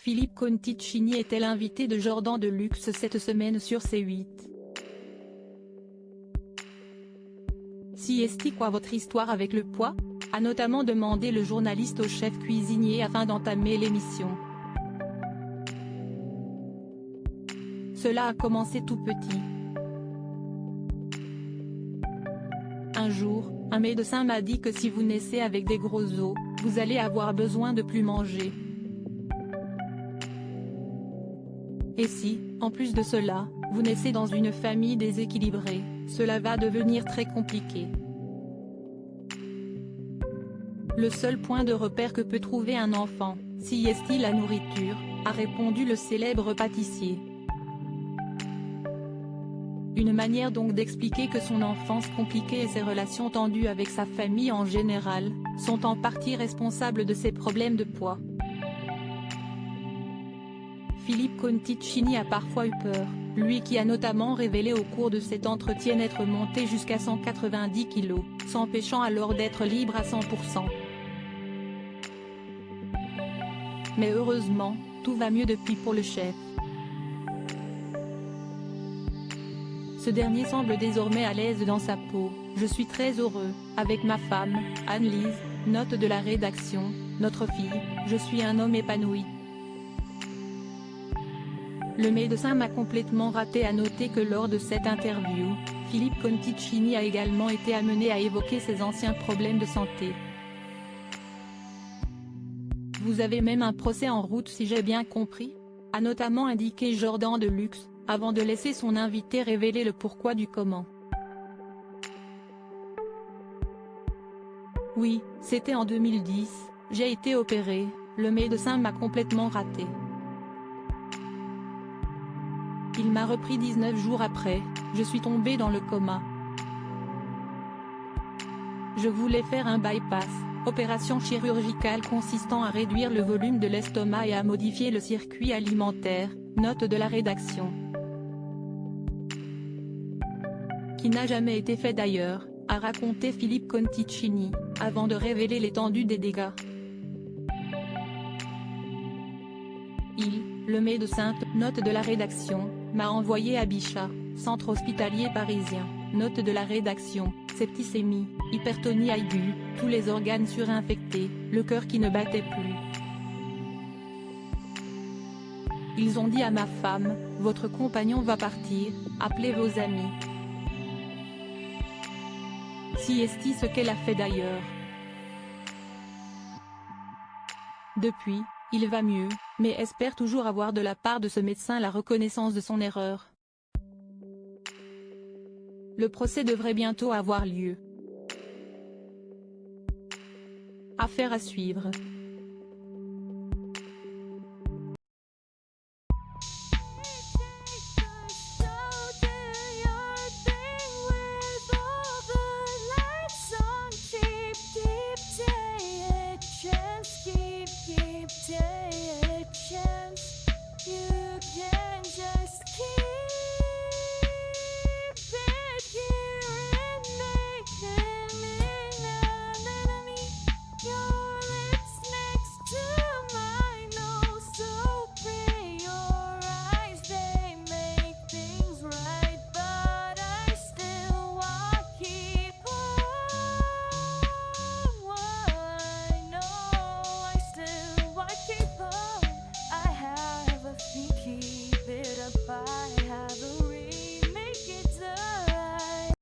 Philippe Conticini était l'invité de Jordan Deluxe cette semaine sur C8. Si est-il quoi votre histoire avec le poids ? A notamment demandé le journaliste au chef cuisinier afin d'entamer l'émission. Cela a commencé tout petit. Un jour, un médecin m'a dit que si vous naissez avec des gros os, vous allez avoir besoin de plus manger. Et si, en plus de cela, vous naissez dans une famille déséquilibrée, cela va devenir très compliqué. Le seul point de repère que peut trouver un enfant, si est-il la nourriture, a répondu le célèbre pâtissier. Une manière donc d'expliquer que son enfance compliquée et ses relations tendues avec sa famille en général, sont en partie responsables de ses problèmes de poids. Philippe Conticini a parfois eu peur, lui qui a notamment révélé au cours de cet entretien être monté jusqu'à 190 kg, s'empêchant alors d'être libre à 100%. Mais heureusement, tout va mieux depuis pour le chef. Ce dernier semble désormais à l'aise dans sa peau. Je suis très heureux, avec ma femme, Anne-Lise, note de la rédaction, notre fille, je suis un homme épanoui. Le médecin m'a complètement raté. À noter que lors de cette interview, Philippe Conticini a également été amené à évoquer ses anciens problèmes de santé. Vous avez même un procès en route si j'ai bien compris ? A notamment indiqué Jordan Deluxe, avant de laisser son invité révéler le pourquoi du comment. Oui, c'était en 2010, j'ai été opéré, le médecin m'a complètement raté. Il m'a repris 19 jours après, je suis tombé dans le coma. Je voulais faire un bypass, opération chirurgicale consistant à réduire le volume de l'estomac et à modifier le circuit alimentaire, note de la rédaction. Qui n'a jamais été fait d'ailleurs, a raconté Philippe Conticini, avant de révéler l'étendue des dégâts. Le médecin, note de la rédaction, m'a envoyé à Bichat, centre hospitalier parisien, note de la rédaction, septicémie, hypertonie aiguë, tous les organes surinfectés, le cœur qui ne battait plus. Ils ont dit à ma femme, votre compagnon va partir, appelez vos amis. Si est-il ce qu'elle a fait d'ailleurs. Depuis, il va mieux, mais espère toujours avoir de la part de ce médecin la reconnaissance de son erreur. Le procès devrait bientôt avoir lieu. Affaire à suivre.